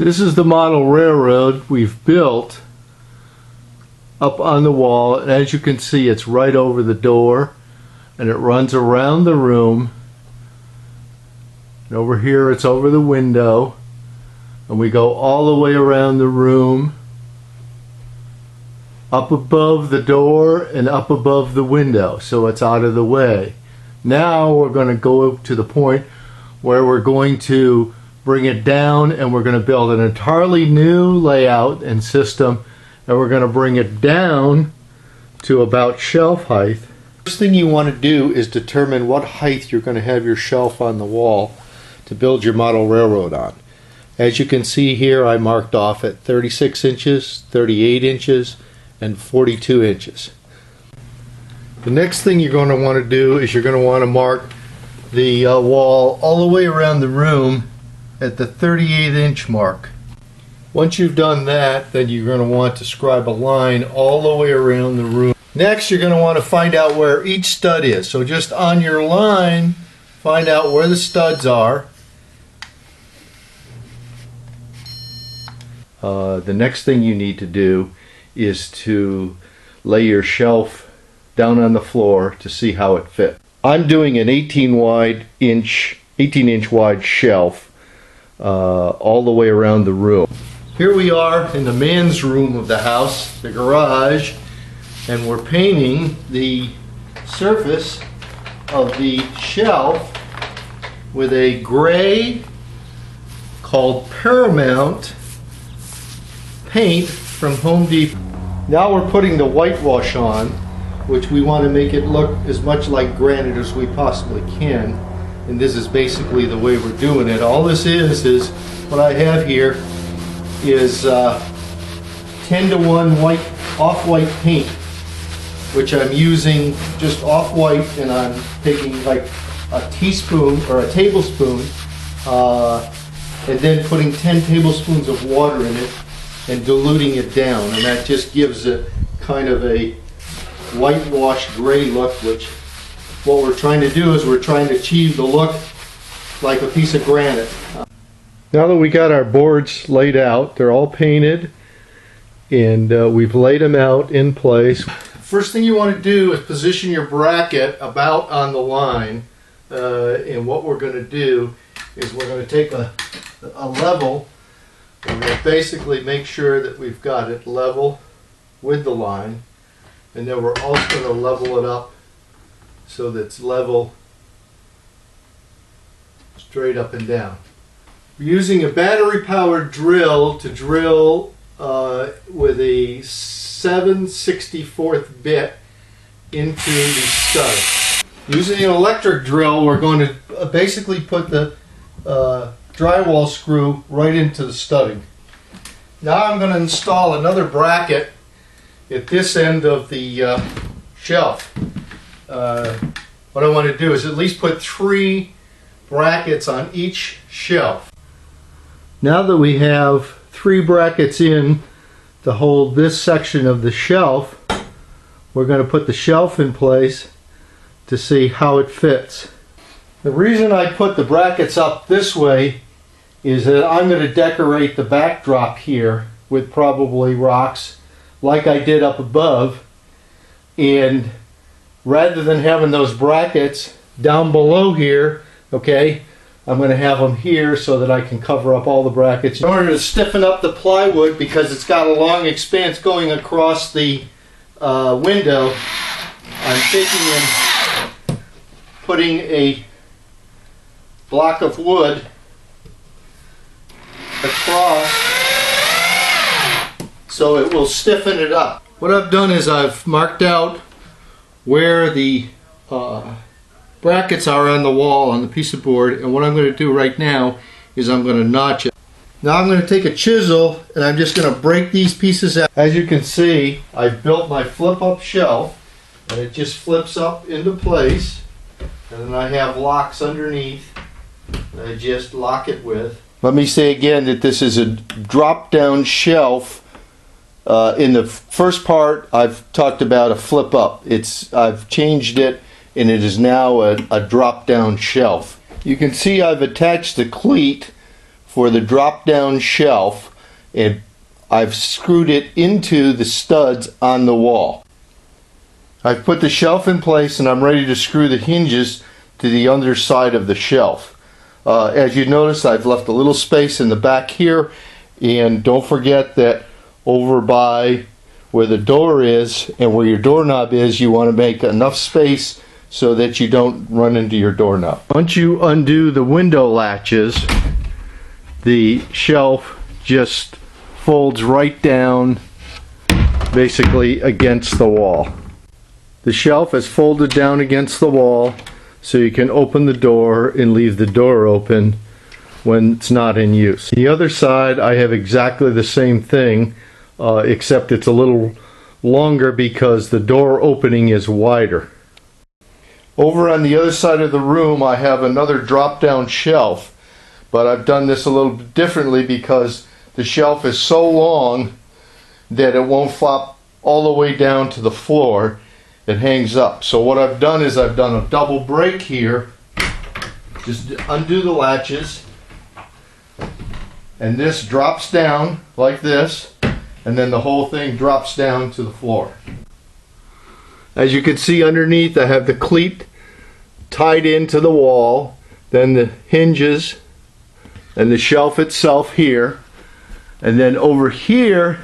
This is the model railroad we've built up on the wall, and as you can see, it's right over the door, and it runs around the room. And over here it's over the window, and we go all the way around the room, up above the door and up above the window, so it's out of the way. Now we're going to go to the point where we're going to bring it down, and we're going to build an entirely new layout and system, and we're going to bring it down to about shelf height. First thing you want to do is determine what height you're going to have your shelf on the wall to build your model railroad on. As you can see here, I marked off at 36 inches, 38 inches, and 42 inches. The next thing you're going to want to do is you're going to want to mark the wall all the way around the room at the 38-inch mark. Once you've done that, then you're going to want to scribe a line all the way around the room. Next, you're going to want to find out where each stud is. So just on your line, find out where the studs are. The next thing you need to do is to lay your shelf down on the floor to see how it fits. I'm doing an 18-inch wide shelf all the way around the room. Here we are in the man's room of the house, the garage, and we're painting the surface of the shelf with a gray called Paramount paint from Home Depot. Now we're putting the whitewash on, which we want to make it look as much like granite as we possibly can. And this is basically the way we're doing it. All this is what I have here is 10-to-1 white, off-white paint, which I'm using just off-white, and I'm taking like a teaspoon or a tablespoon and then putting 10 tablespoons of water in it and diluting it down, and that just gives it kind of a whitewashed gray look, which what we're trying to do is we're trying to achieve the look like a piece of granite. Now that we got our boards laid out, they're all painted, and we've laid them out in place. First thing you want to do is position your bracket about on the line, and what we're going to do is we're going to take a level, and we'll basically make sure that we've got it level with the line, and then we're also going to level it up so that it's level straight up and down. We're using a battery powered drill to drill with a 7/64 bit into the stud. Using an electric drill, we're going to basically put the drywall screw right into the studding. Now I'm going to install another bracket at this end of the shelf. What I want to do is at least put 3 brackets on each shelf. Now that we have 3 brackets in to hold this section of the shelf, we're going to put the shelf in place to see how it fits. The reason I put the brackets up this way is that I'm going to decorate the backdrop here with probably rocks like I did up above, and rather than having those brackets down below here, okay, I'm going to have them here so that I can cover up all the brackets. In order to stiffen up the plywood, because it's got a long expanse going across the window, I'm thinking of putting a block of wood across so it will stiffen it up. What I've done is I've marked out where the brackets are on the wall on the piece of board, and what I'm going to do right now is I'm going to notch it. Now I'm going to take a chisel and I'm just going to break these pieces out. As you can see, I've built my flip-up shelf, and it just flips up into place, and then I have locks underneath that I just lock it with. Let me say again that this is a drop-down shelf. In the first part, I've talked about a flip-up. I've changed it, and it is now a drop-down shelf. You can see I've attached the cleat for the drop down shelf, and I've screwed it into the studs on the wall. I've put the shelf in place and I'm ready to screw the hinges to the underside of the shelf. As you notice, I've left a little space in the back here, and don't forget that over by where the door is and where your doorknob is, you want to make enough space so that you don't run into your doorknob. Once you undo the window latches, the shelf just folds right down basically against the wall. The shelf is folded down against the wall so you can open the door and leave the door open when it's not in use. The other side, I have exactly the same thing, except it's a little longer because the door opening is wider. Over on the other side of the room, I have another drop-down shelf, but I've done this a little bit differently because the shelf is so long that it won't flop all the way down to the floor. It hangs up. So what I've done is I've done a double break here. Just undo the latches, and this drops down like this, and then the whole thing drops down to the floor. As you can see underneath, I have the cleat tied into the wall, then the hinges and the shelf itself here, and then over here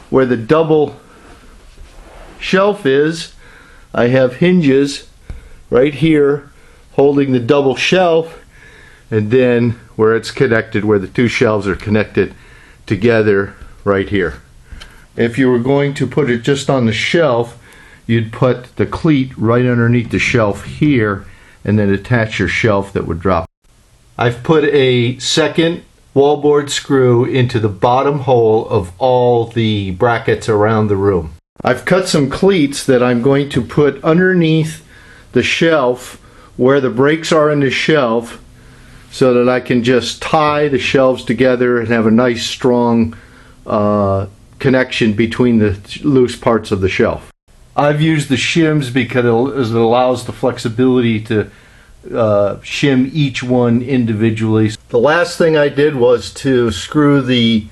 where the double shelf is, I have hinges right here holding the double shelf, and then where it's connected, where the two shelves are connected together right here. If you were going to put it just on the shelf, you'd put the cleat right underneath the shelf here and then attach your shelf that would drop. I've put a second wallboard screw into the bottom hole of all the brackets around the room. I've cut some cleats that I'm going to put underneath the shelf where the breaks are in the shelf, so that I can just tie the shelves together and have a nice strong connection between the loose parts of the shelf. I've used the shims because it allows the flexibility to shim each one individually. The last thing I did was to screw the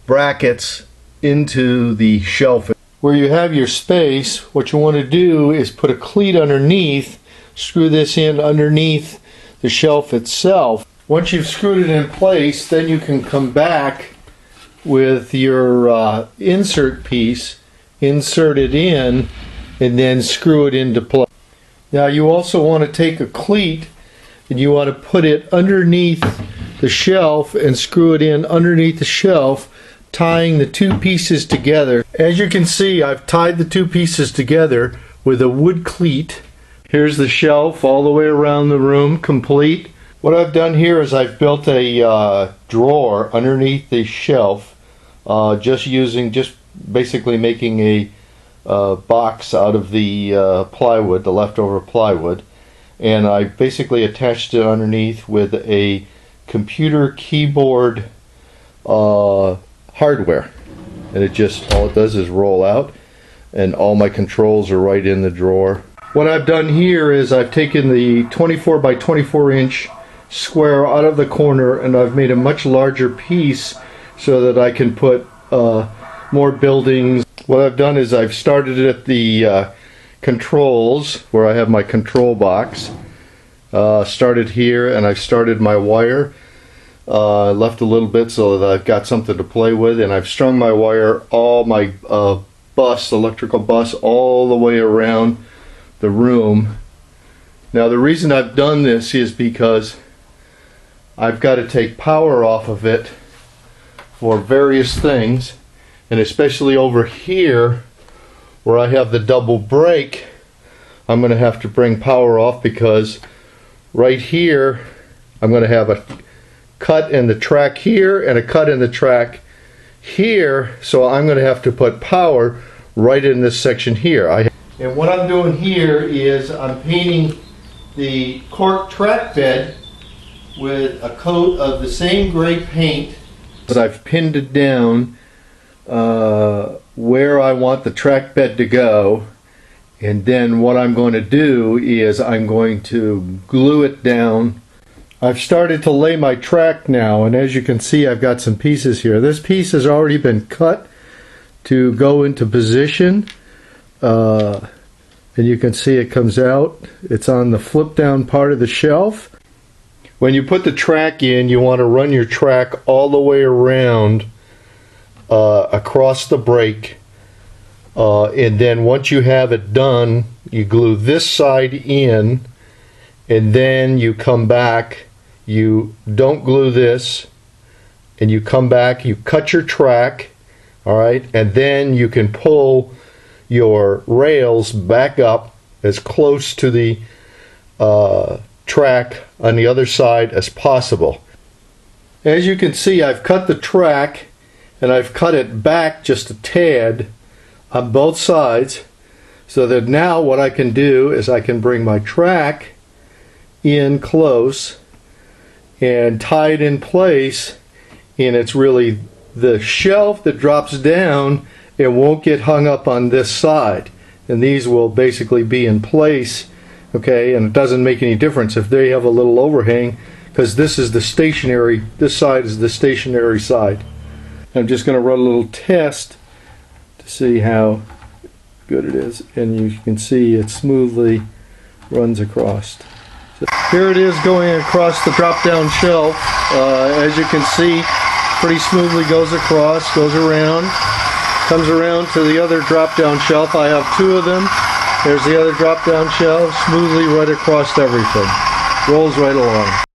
brackets into the shelf. Where you have your space, what you want to do is put a cleat underneath, screw this in underneath the shelf itself. Once you've screwed it in place, then you can come back with your insert piece, insert it in, and then screw it into place. Now you also want to take a cleat and you want to put it underneath the shelf and screw it in underneath the shelf, tying the two pieces together. As you can see, I've tied the two pieces together with a wood cleat. Here's the shelf all the way around the room, complete. What I've done here is I've built a drawer underneath the shelf, just basically making a box out of the plywood, the leftover plywood, and I basically attached it underneath with a computer keyboard hardware, and all it does is roll out, and all my controls are right in the drawer. What I've done here is I've taken the 24 by 24 inch square out of the corner, and I've made a much larger piece so that I can put more buildings. What I've done is I've started at the controls where I have my control box. Started here, and I've started my wire. Left a little bit so that I've got something to play with, and I've strung my wire, all my electrical bus, all the way around the room. Now the reason I've done this is because I've got to take power off of it for various things, and especially over here where I have the double break, I'm going to have to bring power off, because right here I'm going to have a cut in the track here and a cut in the track here, so I'm going to have to put power right in this section here. And what I'm doing here is I'm painting the cork track bed with a coat of the same gray paint, but I've pinned it down where I want the track bed to go, and then what I'm going to do is I'm going to glue it down I've started to lay my track now, and as you can see, I've got some pieces here. This piece has already been cut to go into position, and you can see it comes out. It's on the flip down part of the shelf. When you put the track in, you want to run your track all the way around across the brake, and then once you have it done, you glue this side in, and then you come back. You don't glue this, and you come back, you cut your track, all right, and then you can pull your rails back up as close to the track on the other side as possible. As you can see, I've cut the track, and I've cut it back just a tad on both sides, so that now what I can do is I can bring my track in close and tie it in place, and it's really the shelf that drops down. It won't get hung up on this side, and these will basically be in place, okay? And it doesn't make any difference if they have a little overhang, because this is the stationary, this side is the stationary side. I'm just going to run a little test to see how good it is, and you can see it smoothly runs across. So here it is going across the drop down shelf. As you can see, pretty smoothly goes across, goes around, comes around to the other drop down shelf. I have two of them. There's the other drop down shelf, smoothly right across everything. Rolls right along.